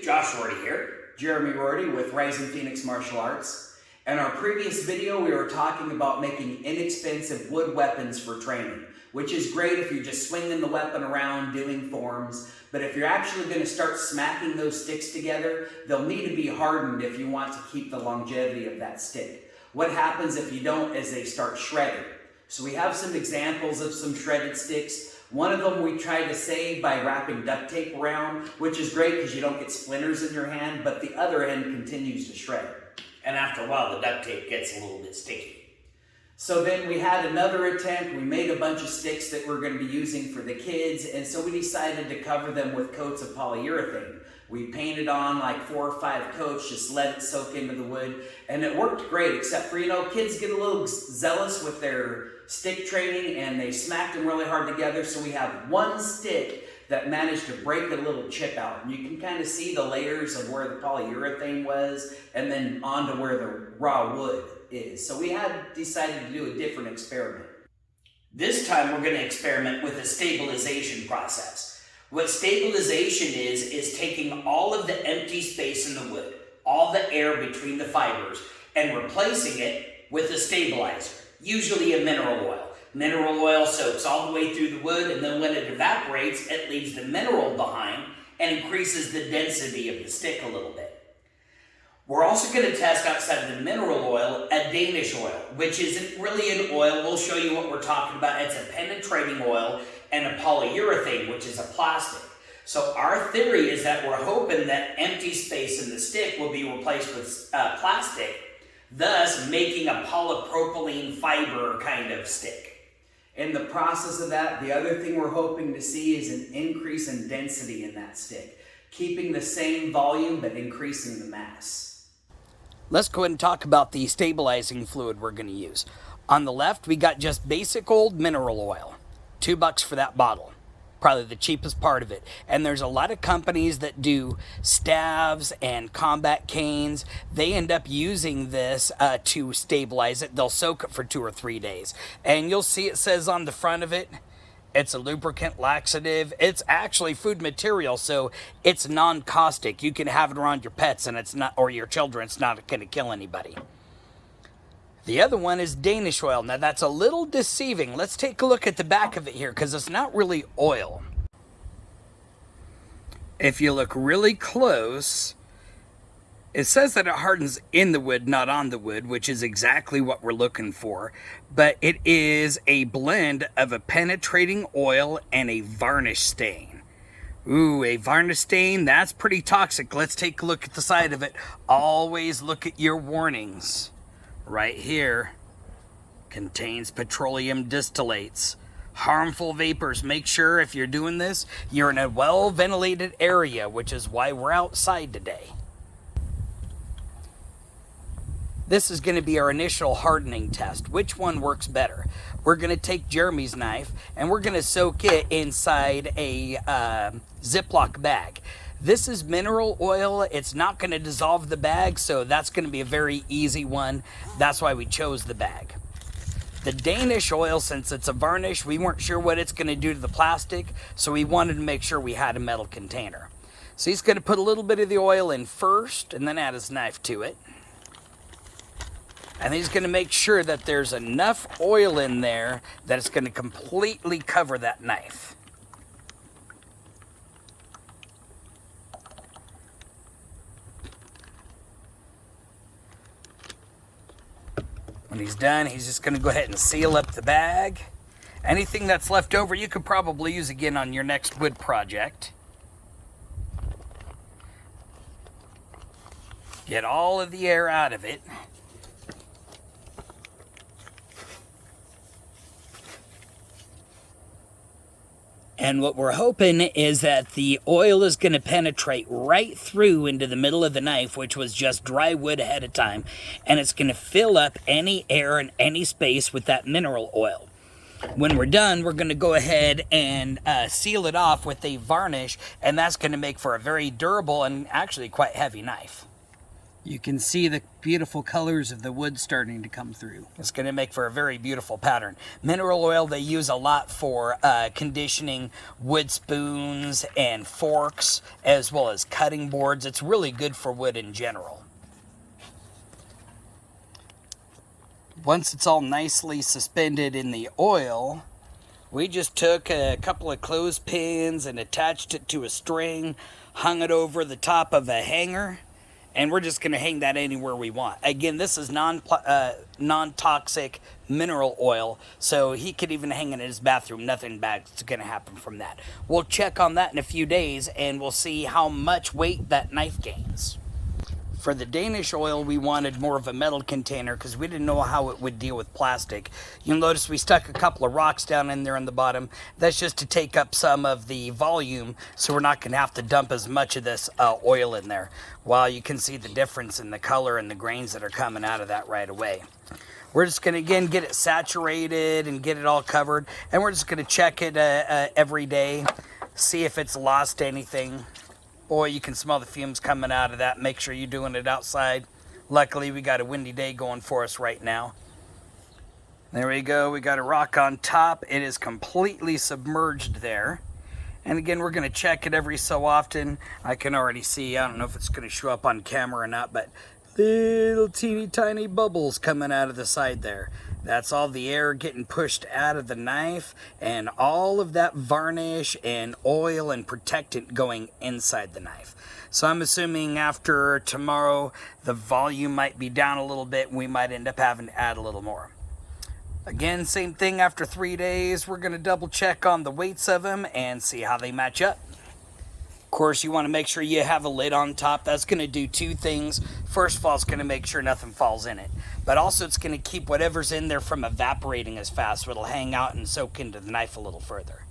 Josh Rorty here. Jeremy Rorty with Rising Phoenix Martial Arts. In our previous video, we were talking about making inexpensive wood weapons for training, which is great if you're just swinging the weapon around doing forms. But if you're actually going to start smacking those sticks together, they'll need to be hardened if you want to keep the longevity of that stick. What happens if you don't is they start shredding. So we have some examples of some shredded sticks. One of them we tried to save by wrapping duct tape around, which is great because you don't get splinters in your hand, but the other end continues to shred. And after a while, the duct tape gets a little bit sticky. So then we had another attempt. We made a bunch of sticks that we're going to be using for the kids, and so we decided to cover them with coats of polyurethane. We painted on like 4 or 5 coats, just let it soak into the wood, and it worked great, except for, kids get a little zealous with their stick training, and they smacked them really hard together, so we have one stick that managed to break a little chip out. And you can kind of see the layers of where the polyurethane was, and then onto where the raw wood is. So we had decided to do a different experiment. This time we're going to experiment with a stabilization process. What stabilization is taking all of the empty space in the wood, all the air between the fibers, and replacing it with a stabilizer, usually a mineral oil. Mineral oil soaks all the way through the wood, and then when it evaporates, it leaves the mineral behind and increases the density of the stick a little bit. We're also going to test outside of the mineral oil a Danish oil, which isn't really an oil. We'll show you what we're talking about. It's a penetrating oil and a polyurethane, which is a plastic. So our theory is that we're hoping that empty space in the stick will be replaced with plastic, thus making a polypropylene fiber kind of stick. In the process of that, the other thing we're hoping to see is an increase in density in that stick, keeping the same volume but increasing the mass. Let's go ahead and talk about the stabilizing fluid we're going to use. On the left, we got just basic old mineral oil. $2 for that bottle. Probably the cheapest part of it. And there's a lot of companies that do staves and combat canes. They end up using this to stabilize it. They'll soak it for 2 or 3 days. And you'll see it says on the front of it, it's a lubricant laxative. It's actually food material, so it's non-caustic. You can have it around your pets and it's not, or your children. It's not going to kill anybody. The other one is Danish oil. Now that's a little deceiving. Let's take a look at the back of it here because it's not really oil. If you look really close, it says that it hardens in the wood, not on the wood, which is exactly what we're looking for. But it is a blend of a penetrating oil and a varnish stain. Ooh, a varnish stain, that's pretty toxic. Let's take a look at the side of it. Always look at your warnings. Right here, contains petroleum distillates. Harmful vapors. Make sure if you're doing this, you're in a well-ventilated area, which is why we're outside today. This is going to be our initial hardening test. Which one works better? We're going to take Jeremy's knife and we're going to soak it inside a Ziploc bag. This is mineral oil. It's not going to dissolve the bag, so that's going to be a very easy one. That's why we chose the bag. The Danish oil, since it's a varnish, we weren't sure what it's going to do to the plastic, so we wanted to make sure we had a metal container. So he's going to put a little bit of the oil in first and then add his knife to it. And he's going to make sure that there's enough oil in there that it's going to completely cover that knife. When he's done, he's just going to go ahead and seal up the bag. Anything that's left over, you could probably use again on your next wood project. Get all of the air out of it. And what we're hoping is that the oil is going to penetrate right through into the middle of the knife, which was just dry wood ahead of time. And it's going to fill up any air and any space with that mineral oil. When we're done, we're going to go ahead and seal it off with a varnish. And that's going to make for a very durable and actually quite heavy knife. You can see the beautiful colors of the wood starting to come through. It's going to make for a very beautiful pattern. Mineral oil they use a lot for conditioning wood spoons and forks, as well as cutting boards. It's really good for wood in general. Once it's all nicely suspended in the oil, we just took a couple of clothespins and attached it to a string, hung it over the top of a hanger, and we're just going to hang that anywhere we want. Again, this is non-toxic mineral oil, so he could even hang it in his bathroom. Nothing bad's going to happen from that. We'll check on that in a few days, and we'll see how much weight that knife gains. For the Danish oil, we wanted more of a metal container because we didn't know how it would deal with plastic. You'll notice we stuck a couple of rocks down in there in the bottom. That's just to take up some of the volume, so we're not going to have to dump as much of this oil in there. While you can see the difference in the color and the grains that are coming out of that right away. We're just going to, again, get it saturated and get it all covered. And we're just going to check it every day, see if it's lost anything. Boy, you can smell the fumes coming out of that. Make sure you're doing it outside. Luckily, we got a windy day going for us right now. There we go. We got a rock on top. It is completely submerged there. And again, we're going to check it every so often. I can already see, I don't know if it's going to show up on camera or not, but little teeny tiny bubbles coming out of the side there. That's all the air getting pushed out of the knife and all of that varnish and oil and protectant going inside the knife. So I'm assuming after tomorrow, the volume might be down a little bit. We might end up having to add a little more. Again, same thing after 3 days. We're going to double check on the weights of them and see how they match up. Of course, you want to make sure you have a lid on top. That's going to do two things. First of all, it's going to make sure nothing falls in it. But also, it's going to keep whatever's in there from evaporating as fast, so it'll hang out and soak into the knife a little further.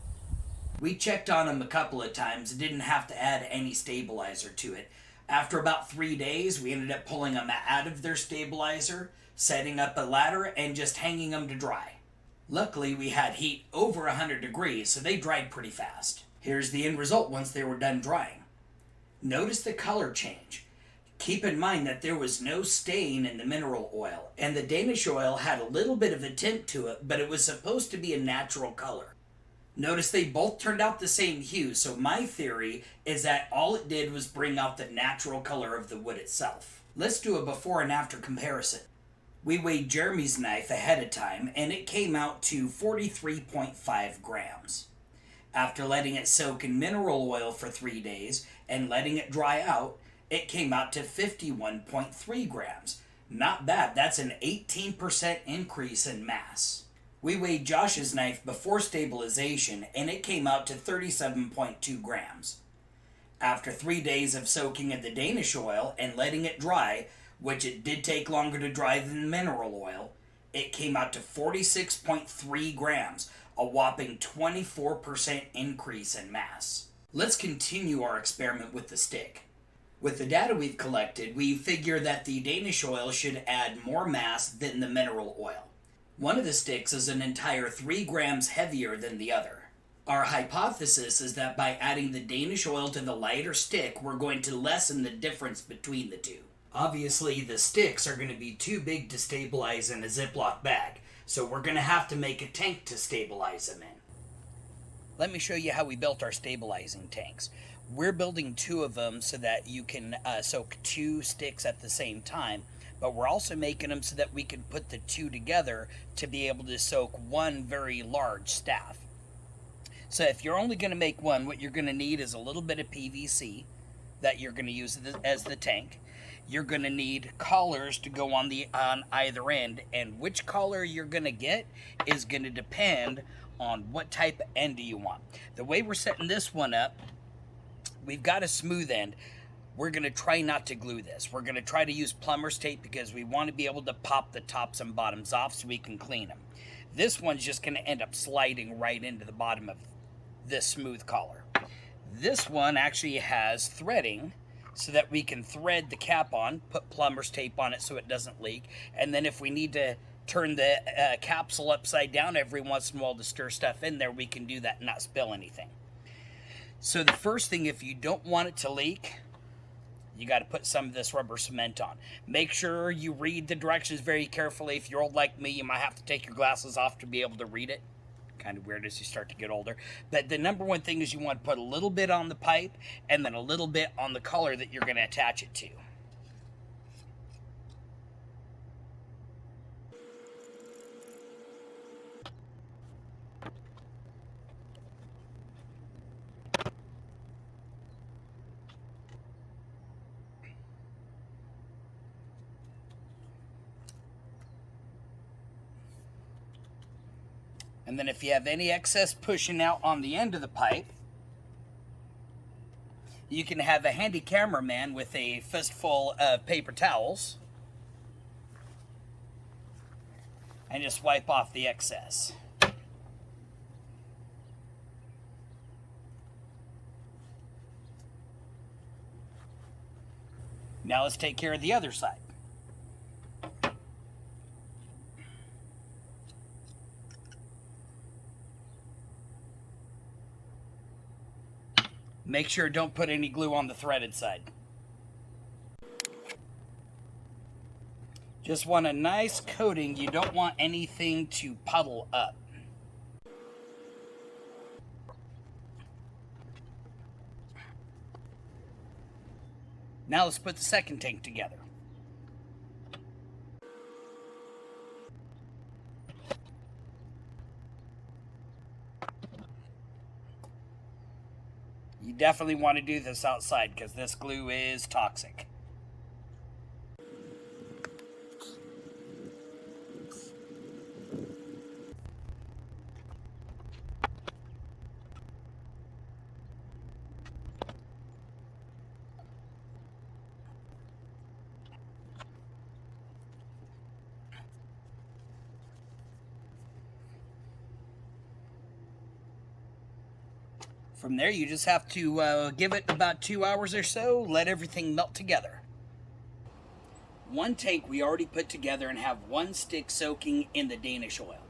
We checked on them a couple of times and didn't have to add any stabilizer to it. After about 3 days, we ended up pulling them out of their stabilizer, setting up a ladder, and just hanging them to dry. Luckily, we had heat over 100 degrees, so they dried pretty fast. Here's the end result once they were done drying. Notice the color change. Keep in mind that there was no stain in the mineral oil, and the Danish oil had a little bit of a tint to it, but it was supposed to be a natural color. Notice they both turned out the same hue, so my theory is that all it did was bring out the natural color of the wood itself. Let's do a before and after comparison. We weighed Jeremy's knife ahead of time, and it came out to 43.5 grams. After letting it soak in mineral oil for 3 days and letting it dry out, it came out to 51.3 grams. Not bad, that's an 18% increase in mass. We weighed Josh's knife before stabilization and it came out to 37.2 grams. After 3 days of soaking in the Danish oil and letting it dry, which it did take longer to dry than the mineral oil, it came out to 46.3 grams, a whopping 24% increase in mass. Let's continue our experiment with the stick. With the data we've collected, we figure that the Danish oil should add more mass than the mineral oil. One of the sticks is an entire 3 grams heavier than the other. Our hypothesis is that by adding the Danish oil to the lighter stick, we're going to lessen the difference between the two. Obviously, the sticks are going to be too big to stabilize in a Ziploc bag, so we're going to have to make a tank to stabilize them in. Let me show you how we built our stabilizing tanks. We're building 2 of them so that you can soak 2 sticks at the same time, but we're also making them so that we can put the 2 together to be able to soak 1 very large staff. So if you're only going to make 1, what you're going to need is a little bit of PVC that you're going to use as the tank. You're going to need collars to go on either end, and which collar you're going to get is going to depend on what type of end do you want. The way we're setting this one up, we've got a smooth end. We're going to try not to glue this. We're going to try to use plumber's tape because we want to be able to pop the tops and bottoms off so we can clean them. This one's just going to end up sliding right into the bottom of this smooth collar. This one actually has threading so that we can thread the cap on, put plumber's tape on it so it doesn't leak, and then if we need to turn the capsule upside down every once in a while to stir stuff in there, we can do that and not, not spill anything. So the first thing, if you don't want it to leak, You got to put some of this rubber cement on. Make sure you read the directions very carefully. If you're old like me, you might have to take your glasses off to be able to read it. Kind of weird as you start to get older. But the number one thing is you want to put a little bit on the pipe and then a little bit on the color that you're going to attach it to. And then if you have any excess pushing out on the end of the pipe, you can have a handy cameraman with a fistful of paper towels and just wipe off the excess. Now let's take care of the other side. Make sure don't put any glue on the threaded side. Just want a nice coating. You don't want anything to puddle up. Now let's put the second tank together. You definitely want to do this outside because this glue is toxic. From there, you just have to give it about 2 hours or so, let everything melt together. One tank we already put together and have one stick soaking in the Danish oil.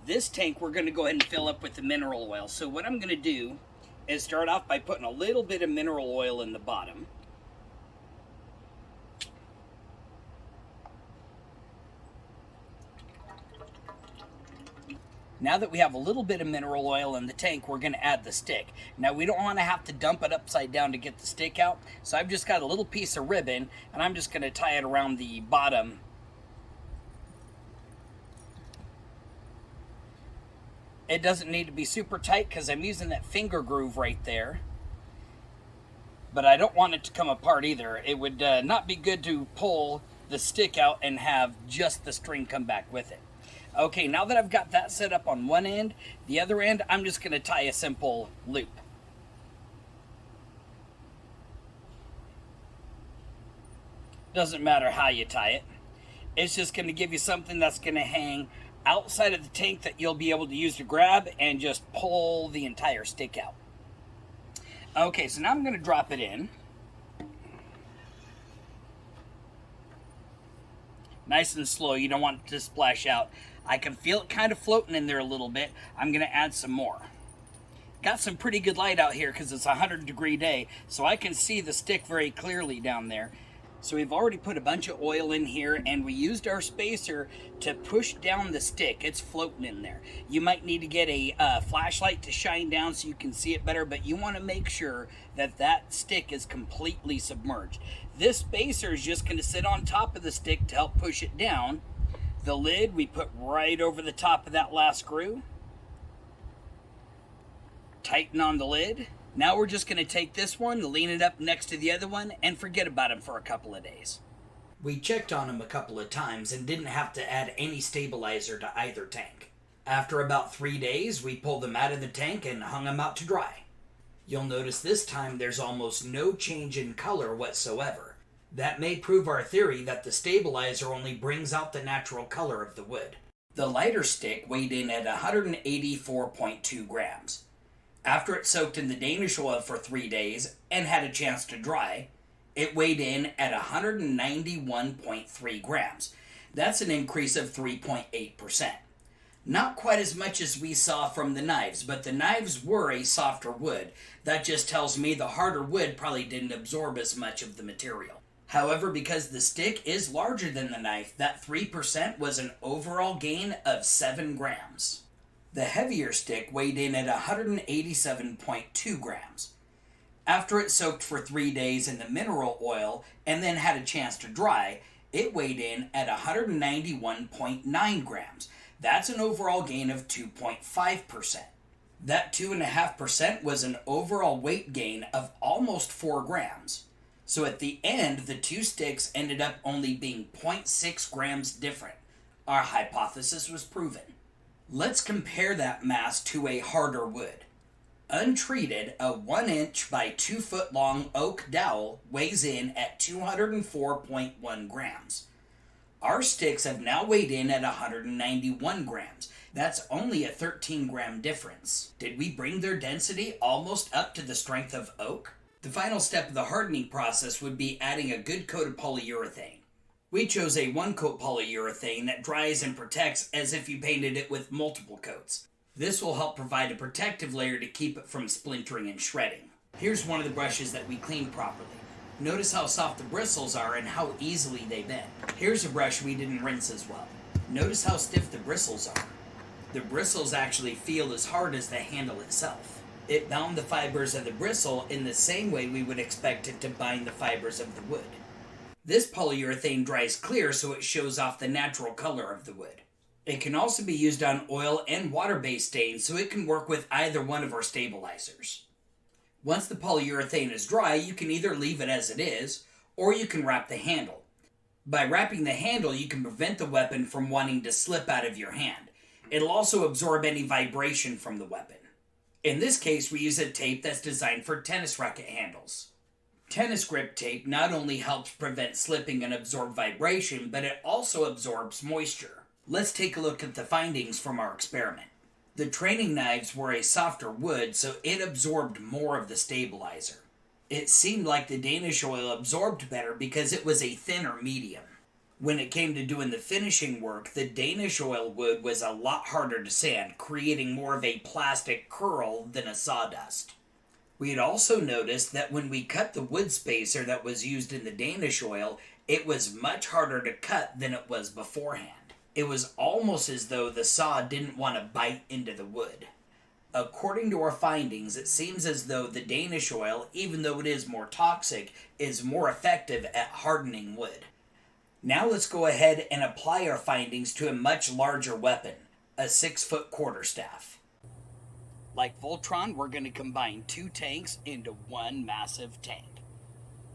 This tank we're going to go ahead and fill up with the mineral oil. So what I'm going to do is start off by putting a little bit of mineral oil in the bottom. Now that we have a little bit of mineral oil in the tank, we're going to add the stick. Now we don't want to have to dump it upside down to get the stick out, so I've just got a little piece of ribbon and I'm just going to tie it around the bottom. It doesn't need to be super tight because I'm using that finger groove right there, but I don't want it to come apart either. It would not be good to pull the stick out and have just the string come back with it. Okay, now that I've got that set up on one end, the other end, I'm just going to tie a simple loop. Doesn't matter how you tie it. It's just going to give you something that's going to hang outside of the tank that you'll be able to use to grab and just pull the entire stick out. Okay, so now I'm going to drop it in. Nice and slow, you don't want it to splash out. I can feel it kind of floating in there a little bit. I'm going to add some more. Got some pretty good light out here because it's a 100-degree day, so I can see the stick very clearly down there. So we've already put a bunch of oil in here, and we used our spacer to push down the stick. It's floating in there. You might need to get a flashlight to shine down so you can see it better, but you want to make sure that that stick is completely submerged. This spacer is just going to sit on top of the stick to help push it down. The lid we put right over the top of that last screw. Tighten on the lid. Now we're just going to take this one, lean it up next to the other one, and forget about him for a couple of days. We checked on him a couple of times and didn't have to add any stabilizer to either tank. After about 3 days, we pulled them out of the tank and hung them out to dry. You'll notice this time there's almost no change in color whatsoever. That may prove our theory that the stabilizer only brings out the natural color of the wood. The lighter stick weighed in at 184.2 grams. After it soaked in the Danish oil for 3 days and had a chance to dry, it weighed in at 191.3 grams. That's an increase of 3.8%. Not quite as much as we saw from the knives, but the knives were a softer wood. That just tells me the harder wood probably didn't absorb as much of the material. However, because the stick is larger than the knife, that 3% was an overall gain of 7 grams. The heavier stick weighed in at 187.2 grams. After it soaked for 3 days in the mineral oil and then had a chance to dry, it weighed in at 191.9 grams. That's an overall gain of 2.5%. That 2.5% was an overall weight gain of almost 4 grams. So at the end, the two sticks ended up only being 0.6 grams different. Our hypothesis was proven. Let's compare that mass to a harder wood. Untreated, a 1 inch by 2 foot long oak dowel weighs in at 204.1 grams. Our sticks have now weighed in at 191 grams. That's only a 13 gram difference. Did we bring their density almost up to the strength of oak? The final step of the hardening process would be adding a good coat of polyurethane. We chose a 1-coat polyurethane that dries and protects as if you painted it with multiple coats. This will help provide a protective layer to keep it from splintering and shredding. Here's one of the brushes that we cleaned properly. Notice how soft the bristles are and how easily they bend. Here's a brush we didn't rinse as well. Notice how stiff the bristles are. The bristles actually feel as hard as the handle itself. It bound the fibers of the bristle in the same way we would expect it to bind the fibers of the wood. This polyurethane dries clear so it shows off the natural color of the wood. It can also be used on oil and water-based stains, so it can work with either one of our stabilizers. Once the polyurethane is dry, you can either leave it as it is, or you can wrap the handle. By wrapping the handle, you can prevent the weapon from wanting to slip out of your hand. It'll also absorb any vibration from the weapon. In this case, we use a tape that's designed for tennis racket handles. Tennis grip tape not only helps prevent slipping and absorb vibration, but it also absorbs moisture. Let's take a look at the findings from our experiment. The training knives were a softer wood, so it absorbed more of the stabilizer. It seemed like the Danish oil absorbed better because it was a thinner medium. When it came to doing the finishing work, the Danish oil wood was a lot harder to sand, creating more of a plastic curl than a sawdust. We had also noticed that when we cut the wood spacer that was used in the Danish oil, it was much harder to cut than it was beforehand. It was almost as though the saw didn't want to bite into the wood. According to our findings, it seems as though the Danish oil, even though it is more toxic, is more effective at hardening wood. Now let's go ahead and apply our findings to a much larger weapon, a 6-foot quarterstaff. Like Voltron, we're going to combine 2 tanks into one massive tank.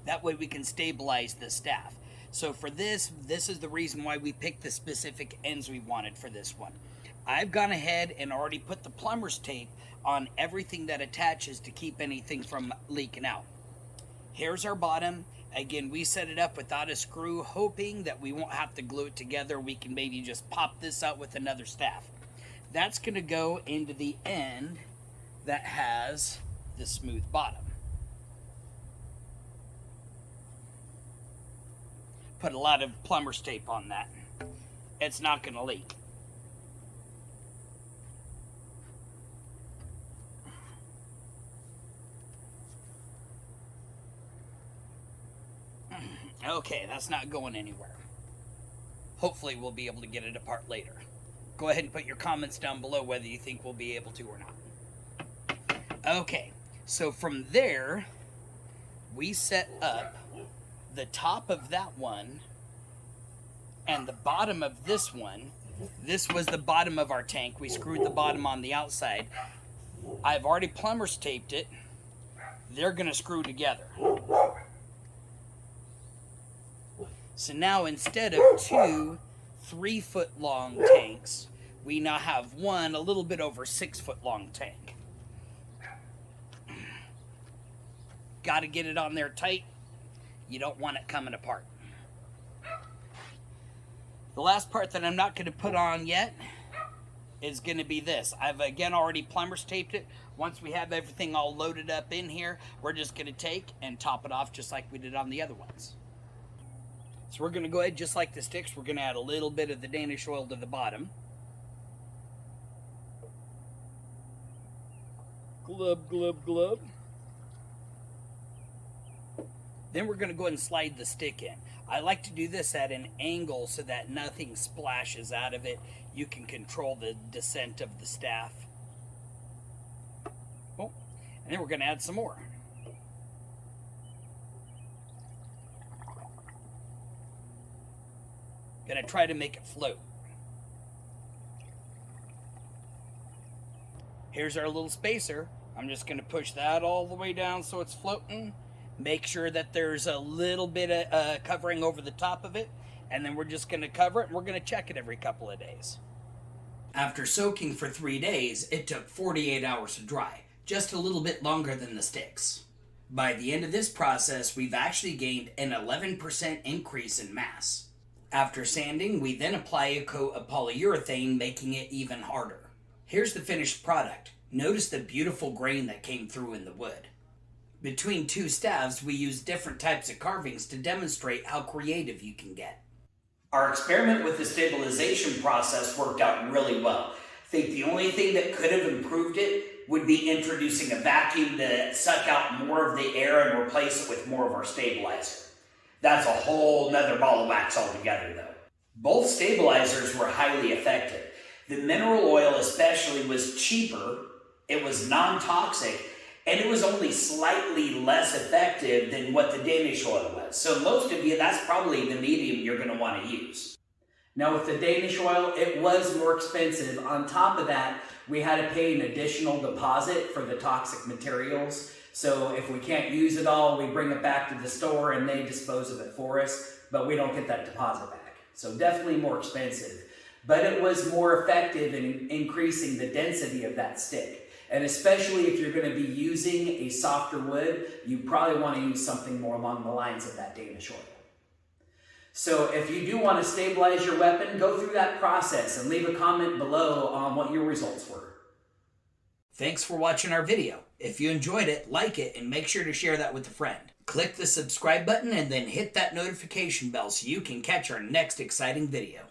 That way we can stabilize the staff. So for this is the reason why we picked the specific ends we wanted for this one. I've gone ahead and already put the plumber's tape on everything that attaches to keep anything from leaking out. Here's our bottom. Again, we set it up without a screw, hoping that we won't have to glue it together. We can maybe just pop this out with another staff. That's going to go into the end that has the smooth bottom. Put a lot of plumber's tape on that. It's not going to leak. Okay, that's not going anywhere. Hopefully we'll be able to get it apart later. Go ahead and put your comments down below whether you think we'll be able to or not. Okay, so from there, we set up the top of that one and the bottom of this one. This was the bottom of our tank. We screwed the bottom on the outside. I've already plumber's taped it. They're going to screw together. So now instead of 2 3-foot long tanks, we now have one a little bit over 6-foot long tank. Got to get it on there tight. You don't want it coming apart. The last part that I'm not going to put on yet is going to be this. I've again already plumber's taped it. Once we have everything all loaded up in here, we're just going to take and top it off just like we did on the other ones. So we're going to go ahead, just like the sticks, we're going to add a little bit of the Danish oil to the bottom. Glub, glub, glub. Then we're going to go ahead and slide the stick in. I like to do this at an angle so that nothing splashes out of it. You can control the descent of the staff. Oh, and then we're going to add some more. Going to try to make it float. Here's our little spacer. I'm just going to push that all the way down so it's floating. Make sure that there's a little bit of covering over the top of it. And then we're just going to cover it and we're going to check it every couple of days. After soaking for 3 days, it took 48 hours to dry. Just a little bit longer than the sticks. By the end of this process, we've actually gained an 11% increase in mass. After sanding, we then apply a coat of polyurethane, making it even harder. Here's the finished product. Notice the beautiful grain that came through in the wood. Between two staves, we use different types of carvings to demonstrate how creative you can get. Our experiment with the stabilization process worked out really well. I think the only thing that could have improved it would be introducing a vacuum to suck out more of the air and replace it with more of our stabilizer. That's a whole nother ball of wax altogether though. Both stabilizers were highly effective. The mineral oil especially was cheaper, it was non-toxic, and it was only slightly less effective than what the Danish oil was. So most of you, that's probably the medium you're going to want to use. Now with the Danish oil, it was more expensive. On top of that, we had to pay an additional deposit for the toxic materials. So if we can't use it all, we bring it back to the store and they dispose of it for us, but we don't get that deposit back. So definitely more expensive. But it was more effective in increasing the density of that stick. And especially if you're going to be using a softer wood, you probably want to use something more along the lines of that Danish oil. So if you do want to stabilize your weapon, go through that process and leave a comment below on what your results were. Thanks for watching our video. If you enjoyed it, like it and make sure to share that with a friend. Click the subscribe button and then hit that notification bell so you can catch our next exciting video.